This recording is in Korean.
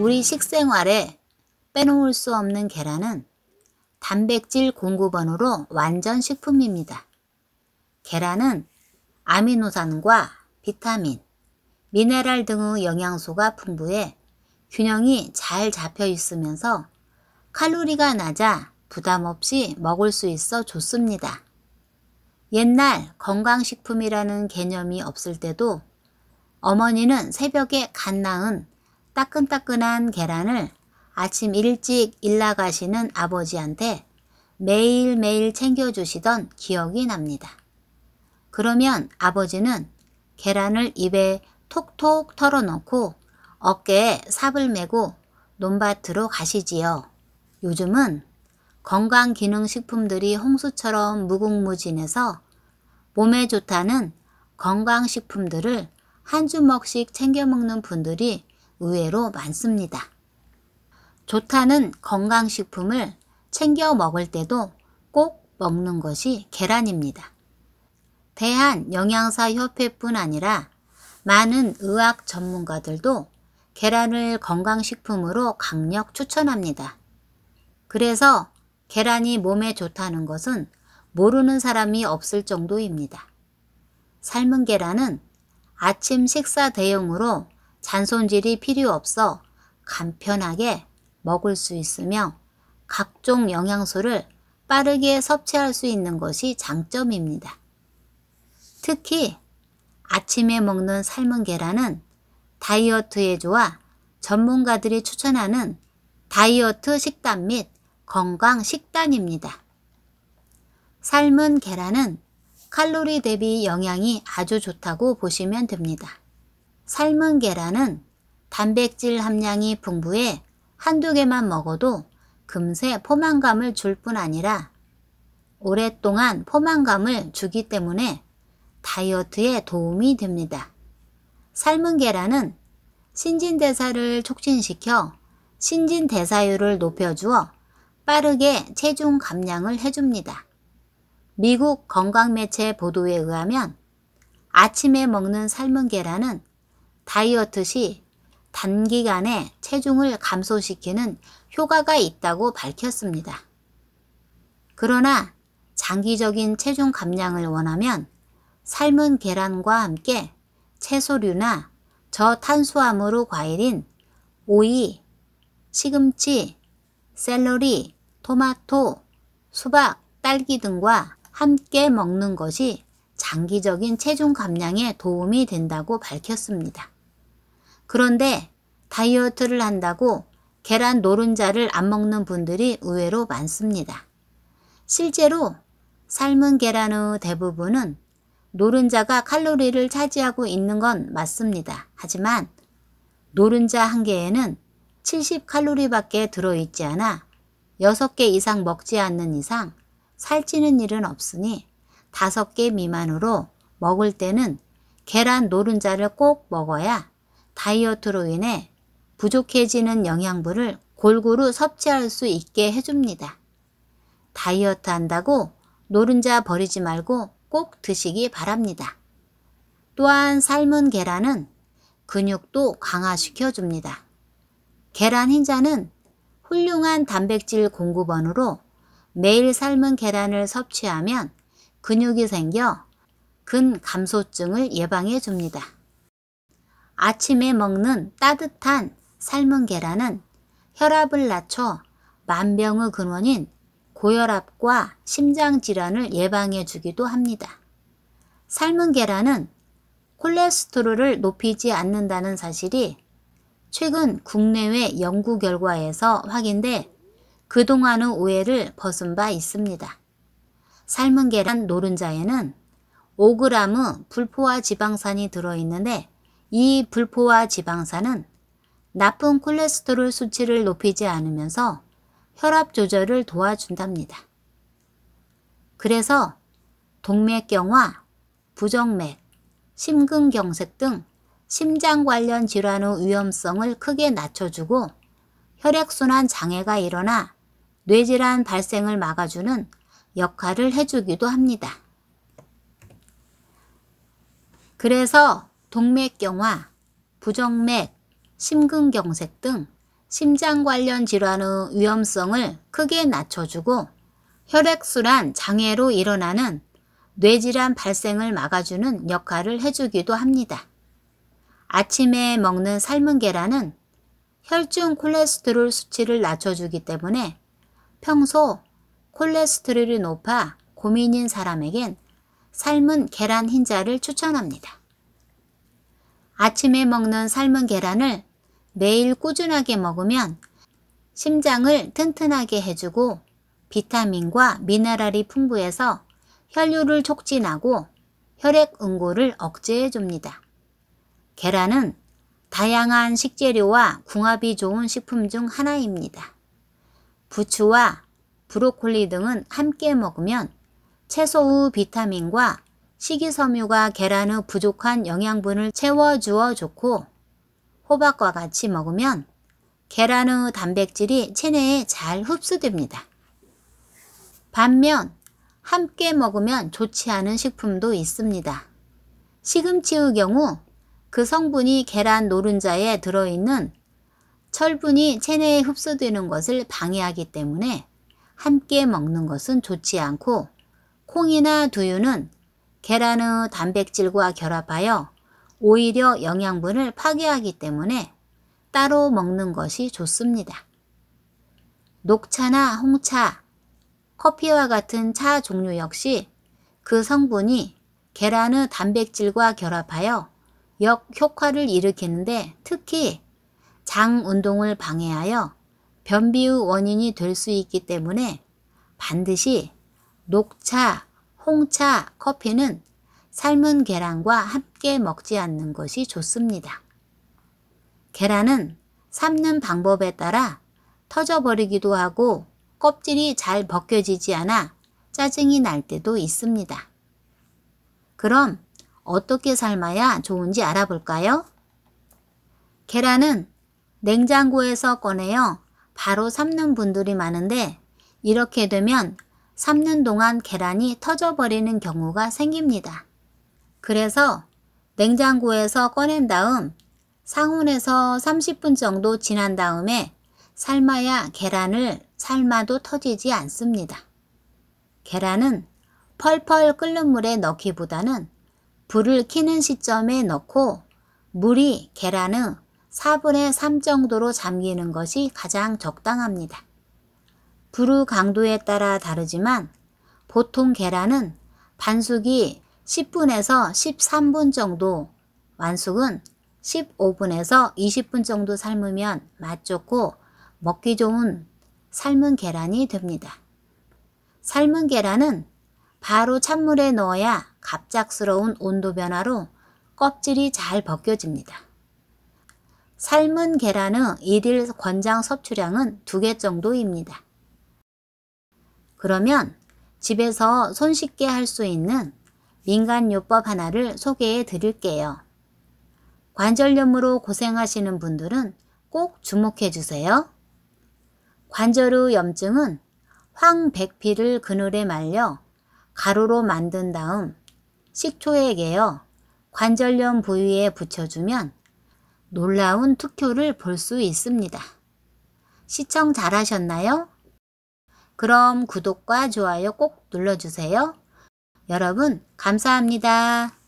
우리 식생활에 빼놓을 수 없는 계란은 단백질 공급원으로 완전 식품입니다. 계란은 아미노산과 비타민, 미네랄 등의 영양소가 풍부해 균형이 잘 잡혀 있으면서 칼로리가 낮아 부담 없이 먹을 수 있어 좋습니다. 옛날 건강식품이라는 개념이 없을 때도 어머니는 새벽에 갓 낳은 따끈따끈한 계란을 아침 일찍 일 나가시는 아버지한테 매일매일 챙겨주시던 기억이 납니다. 그러면 아버지는 계란을 입에 톡톡 털어넣고 어깨에 삽을 메고 논밭으로 가시지요. 요즘은 건강기능식품들이 홍수처럼 무궁무진해서 몸에 좋다는 건강식품들을 한 주먹씩 챙겨 먹는 분들이 의외로 많습니다. 좋다는 건강식품을 챙겨 먹을 때도 꼭 먹는 것이 계란입니다. 대한영양사협회뿐 아니라 많은 의학 전문가들도 계란을 건강식품으로 강력 추천합니다. 그래서 계란이 몸에 좋다는 것은 모르는 사람이 없을 정도입니다. 삶은 계란은 아침 식사 대용으로 잔손질이 필요 없어 간편하게 먹을 수 있으며 각종 영양소를 빠르게 섭취할 수 있는 것이 장점입니다. 특히 아침에 먹는 삶은 계란은 다이어트에 좋아 전문가들이 추천하는 다이어트 식단 및 건강 식단입니다. 삶은 계란은 칼로리 대비 영양이 아주 좋다고 보시면 됩니다. 삶은 계란은 단백질 함량이 풍부해 한두 개만 먹어도 금세 포만감을 줄 뿐 아니라 오랫동안 포만감을 주기 때문에 다이어트에 도움이 됩니다. 삶은 계란은 신진대사를 촉진시켜 신진대사율을 높여주어 빠르게 체중 감량을 해줍니다. 미국 건강매체 보도에 의하면 아침에 먹는 삶은 계란은 다이어트 시 단기간에 체중을 감소시키는 효과가 있다고 밝혔습니다. 그러나 장기적인 체중 감량을 원하면 삶은 계란과 함께 채소류나 저탄수화물 과일인 오이, 시금치, 샐러리, 토마토, 수박, 딸기 등과 함께 먹는 것이 장기적인 체중 감량에 도움이 된다고 밝혔습니다. 그런데 다이어트를 한다고 계란 노른자를 안 먹는 분들이 의외로 많습니다. 실제로 삶은 계란의 대부분은 노른자가 칼로리를 차지하고 있는 건 맞습니다. 하지만 노른자 한 개에는 70칼로리밖에 들어있지 않아 6개 이상 먹지 않는 이상 살찌는 일은 없으니 5개 미만으로 먹을 때는 계란 노른자를 꼭 먹어야 다이어트로 인해 부족해지는 영양분을 골고루 섭취할 수 있게 해줍니다. 다이어트 한다고 노른자 버리지 말고 꼭 드시기 바랍니다. 또한 삶은 계란은 근육도 강화시켜 줍니다. 계란 흰자는 훌륭한 단백질 공급원으로 매일 삶은 계란을 섭취하면 근육이 생겨 근감소증을 예방해 줍니다. 아침에 먹는 따뜻한 삶은 계란은 혈압을 낮춰 만병의 근원인 고혈압과 심장질환을 예방해 주기도 합니다. 삶은 계란은 콜레스테롤을 높이지 않는다는 사실이 최근 국내외 연구 결과에서 확인돼 그동안의 오해를 벗은 바 있습니다. 삶은 계란 노른자에는 5g의 불포화 지방산이 들어있는데 이 불포화 지방산은 나쁜 콜레스테롤 수치를 높이지 않으면서 혈압 조절을 도와준답니다. 그래서 동맥경화, 부정맥, 심근경색 등 심장 관련 질환의 위험성을 크게 낮춰주고 혈액순환 장애가 일어나 뇌질환 발생을 막아주는 역할을 해주기도 합니다. 그래서 동맥경화, 부정맥, 심근경색 등 심장 관련 질환의 위험성을 크게 낮춰주고 혈액순환 장애로 일어나는 뇌질환 발생을 막아주는 역할을 해주기도 합니다. 아침에 먹는 삶은 계란은 혈중 콜레스테롤 수치를 낮춰주기 때문에 평소 콜레스테롤이 높아 고민인 사람에겐 삶은 계란 흰자를 추천합니다. 아침에 먹는 삶은 계란을 매일 꾸준하게 먹으면 심장을 튼튼하게 해주고 비타민과 미네랄이 풍부해서 혈류를 촉진하고 혈액 응고를 억제해 줍니다. 계란은 다양한 식재료와 궁합이 좋은 식품 중 하나입니다. 부추와 브로콜리 등은 함께 먹으면 채소의 비타민과 식이섬유가 계란의 부족한 영양분을 채워주어 좋고 호박과 같이 먹으면 계란의 단백질이 체내에 잘 흡수됩니다. 반면 함께 먹으면 좋지 않은 식품도 있습니다. 시금치의 경우 그 성분이 계란 노른자에 들어있는 철분이 체내에 흡수되는 것을 방해하기 때문에 함께 먹는 것은 좋지 않고 콩이나 두유는 계란의 단백질과 결합하여 오히려 영양분을 파괴하기 때문에 따로 먹는 것이 좋습니다. 녹차나 홍차, 커피와 같은 차 종류 역시 그 성분이 계란의 단백질과 결합하여 역효과를 일으키는데 특히 장 운동을 방해하여 변비의 원인이 될 수 있기 때문에 반드시 녹차, 홍차, 커피는 삶은 계란과 함께 먹지 않는 것이 좋습니다. 계란은 삶는 방법에 따라 터져버리기도 하고 껍질이 잘 벗겨지지 않아 짜증이 날 때도 있습니다. 그럼 어떻게 삶아야 좋은지 알아볼까요? 계란은 냉장고에서 꺼내어 바로 삶는 분들이 많은데 이렇게 되면 삶는 동안 계란이 터져버리는 경우가 생깁니다. 그래서 냉장고에서 꺼낸 다음 상온에서 30분 정도 지난 다음에 삶아야 계란을 삶아도 터지지 않습니다. 계란은 펄펄 끓는 물에 넣기보다는 불을 켜는 시점에 넣고 물이 계란의 4분의 3 정도로 잠기는 것이 가장 적당합니다. 불의 강도에 따라 다르지만 보통 계란은 반숙이 10분에서 13분 정도, 완숙은 15분에서 20분 정도 삶으면 맛 좋고 먹기 좋은 삶은 계란이 됩니다. 삶은 계란은 바로 찬물에 넣어야 갑작스러운 온도 변화로 껍질이 잘 벗겨집니다. 삶은 계란의 일일 권장 섭취량은 2개 정도입니다. 그러면 집에서 손쉽게 할 수 있는 민간요법 하나를 소개해 드릴게요. 관절염으로 고생하시는 분들은 꼭 주목해 주세요. 관절의 염증은 황백피를 그늘에 말려 가루로 만든 다음 식초에 개어 관절염 부위에 붙여주면 놀라운 특효를 볼 수 있습니다. 시청 잘하셨나요? 그럼 구독과 좋아요 꼭 눌러주세요. 여러분 감사합니다.